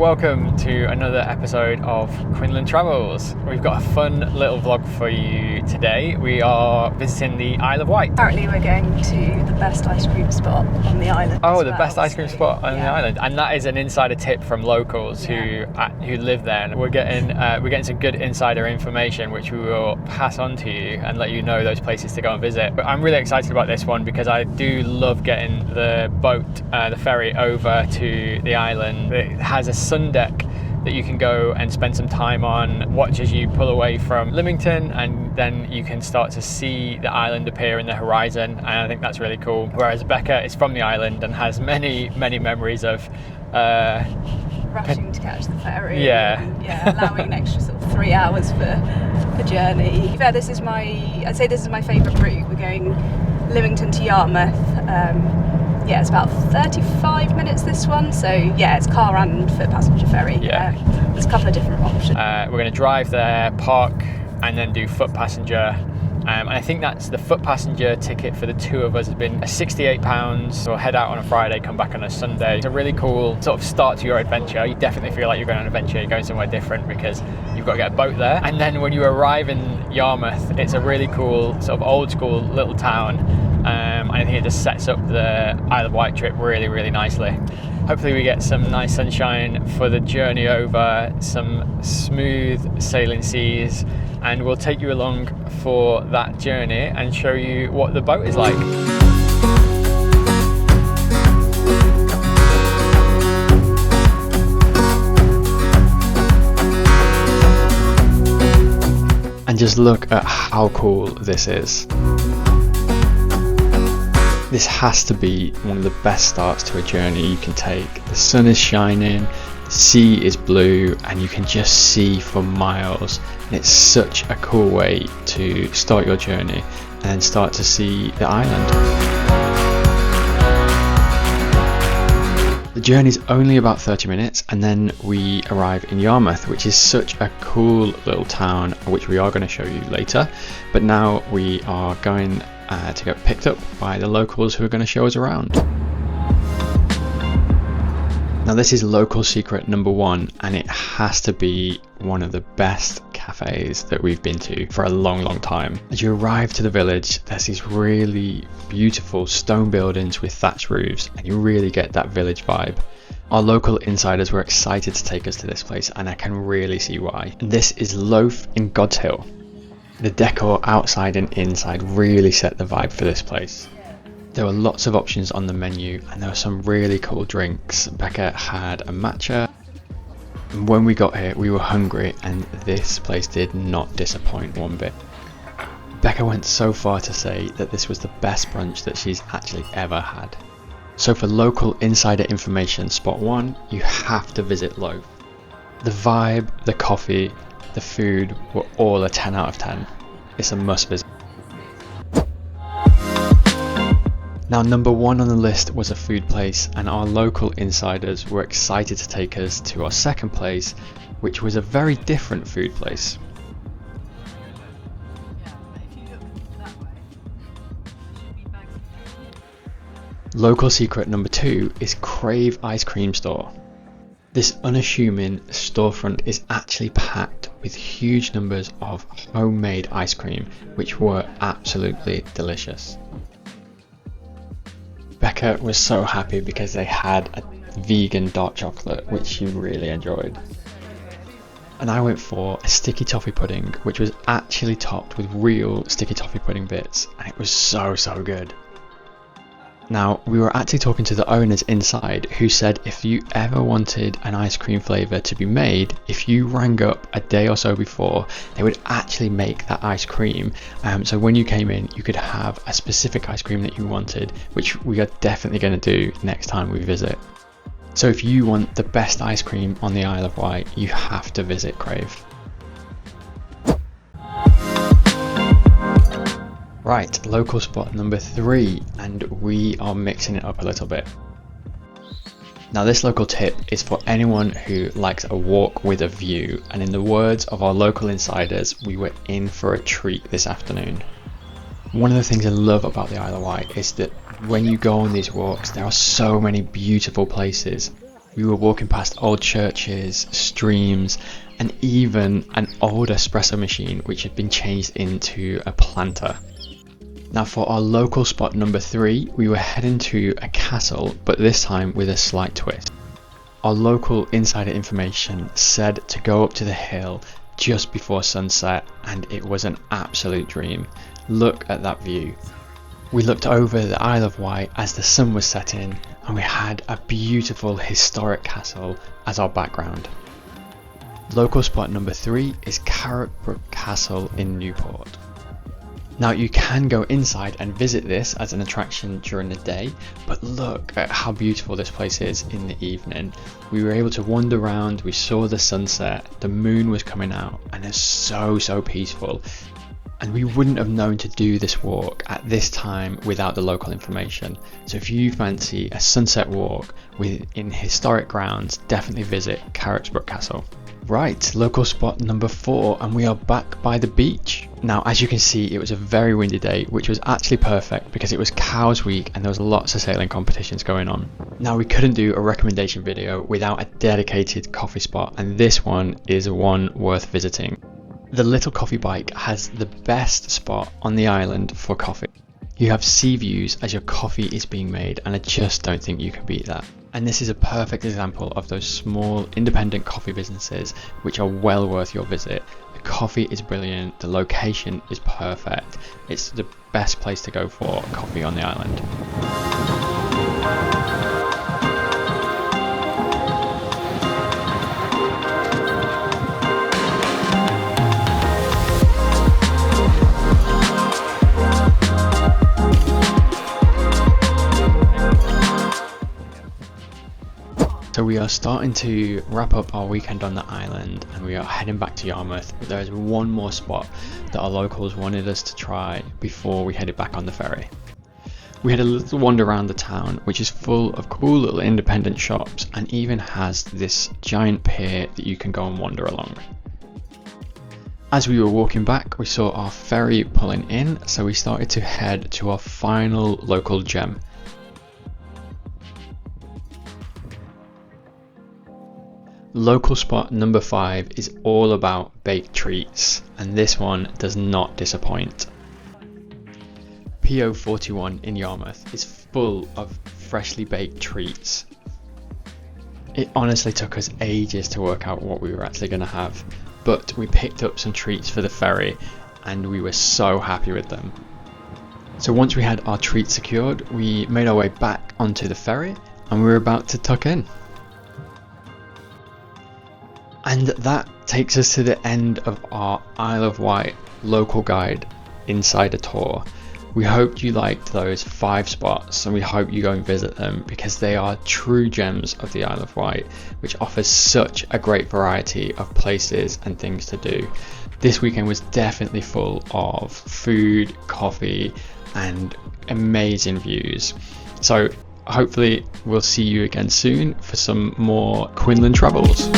welcome to another episode of Quinlan Travels. We've got a fun little vlog for you today. We are visiting the Isle of Wight. Apparently we're going to the best ice cream spot on the island. Oh, the best ice cream spot on the island, and that is an insider tip from locals who live there. And we're getting some good insider information, which we will pass on to you and let you know those places to go and visit. But I'm really excited about this one because I do love getting the boat, the ferry over to the island. It has a sun deck that you can go and spend some time on, watch as you pull away from Lymington, and then you can start to see the island appear in the horizon, and I think that's really cool. Whereas Becca is from the island and has many rushing to catch the ferry. Allowing an extra sort of 3 hours for the journey. In fact, I'd say this is my favourite route. We're going Lymington to Yarmouth. It's about 35 minutes this one, so it's car and foot passenger ferry. There's a couple of different options. We're going to drive there, park, and then do foot passenger. And I think that's the foot passenger ticket for the two of us has been £68. So we'll head out on a Friday, come back on a Sunday. It's a really cool sort of start to your adventure. You definitely feel like you're going on an adventure, you're going somewhere different because you've got to get a boat there. And then when you arrive in Yarmouth, it's a really cool sort of old school little town. I think it just sets up the Isle of Wight trip really, really nicely. Hopefully we get some nice sunshine for the journey over, some smooth sailing seas, and we'll take you along for that journey and show you what the boat is like. And just look at how cool this is. This has to be one of the best starts to a journey you can take. The sun is shining, the sea is blue, and you can just see for miles. And it's such a cool way to start your journey and then start to see the island. The journey's only about 30 minutes, and then we arrive in Yarmouth, which is such a cool little town, which we are going to show you later. But now we are going to get picked up by the locals who are going to show us around. Now this is local secret number one, and it has to be one of the best cafes that we've been to for a long time. As you arrive to the village, there's these really beautiful stone buildings with thatched roofs, and you really get that village vibe. Our local insiders were excited to take us to this place, and I can really see why. And this is Loaf in God's Hill. The decor outside and inside really set the vibe for this place. There were lots of options on the menu, and there were some really cool drinks. Becca had a matcha. And when we got here, we were hungry, and this place did not disappoint one bit. Becca went so far to say that this was the best brunch that she's actually ever had. So for local insider information, spot one, you have to visit Loaf. The vibe, the coffee, the food were all a 10 out of 10. It's a must visit. Now number one on the list was a food place, and our local insiders were excited to take us to our second place, which was a very different food place. Local secret number two is Crave Ice Cream Store. This unassuming storefront is actually packed with huge numbers of homemade ice cream, which were absolutely delicious. Becca was so happy because they had a vegan dark chocolate, which she really enjoyed. And I went for a sticky toffee pudding, which was actually topped with real sticky toffee pudding bits, and it was so good. Now, we were actually talking to the owners inside, who said if you ever wanted an ice cream flavour to be made, if you rang up a day or so before, they would actually make that ice cream. So when you came in, you could have a specific ice cream that you wanted, which we are definitely going to do next time we visit. So if you want the best ice cream on the Isle of Wight, you have to visit Crave. Right, local spot number three, and we are mixing it up a little bit. Now this local tip is for anyone who likes a walk with a view, and in the words of our local insiders, we were in for a treat this afternoon. One of the things I love about the Isle of Wight is that when you go on these walks, there are so many beautiful places. We were walking past old churches, streams, and even an old espresso machine which had been changed into a planter. Now for our local spot number 3, we were heading to a castle, but this time with a slight twist. Our local insider information said to go up to the hill just before sunset, and it was an absolute dream. Look at that view. We looked over the Isle of Wight as the sun was setting, and we had a beautiful historic castle as our background. Local spot number 3 is Carrotbrook Castle in Newport. Now you can go inside and visit this as an attraction during the day, but look at how beautiful this place is in the evening. We were able to wander around, we saw the sunset, the moon was coming out, and it's so peaceful. And we wouldn't have known to do this walk at this time without the local information. So if you fancy a sunset walk in historic grounds, definitely visit Carrotbrook Castle. Right, local spot number 4, and we are back by the beach. Now as you can see, it was a very windy day, which was actually perfect because it was Cows Week and there was lots of sailing competitions going on. Now we couldn't do a recommendation video without a dedicated coffee spot, and this one is one worth visiting. The Little Coffee Bike has the best spot on the island for coffee. You have sea views as your coffee is being made, and I just don't think you can beat that. And this is a perfect example of those small independent coffee businesses which are well worth your visit. The coffee is brilliant, the location is perfect. It's the best place to go for coffee on the island. So we are starting to wrap up our weekend on the island and we are heading back to Yarmouth. There is one more spot that our locals wanted us to try before we headed back on the ferry. We had a little wander around the town, which is full of cool little independent shops and even has this giant pier that you can go and wander along. As we were walking back, we saw our ferry pulling in, so we started to head to our final local gem. Local spot number 5 is all about baked treats, and this one does not disappoint. PO41 in Yarmouth is full of freshly baked treats. It honestly took us ages to work out what we were actually going to have, but we picked up some treats for the ferry and we were so happy with them. So once we had our treats secured, we made our way back onto the ferry and we were about to tuck in. And that takes us to the end of our Isle of Wight local guide insider tour. We hope you liked those 5 spots and we hope you go and visit them because they are true gems of the Isle of Wight, which offers such a great variety of places and things to do. This weekend was definitely full of food, coffee and amazing views. So hopefully we'll see you again soon for some more Quinlan travels.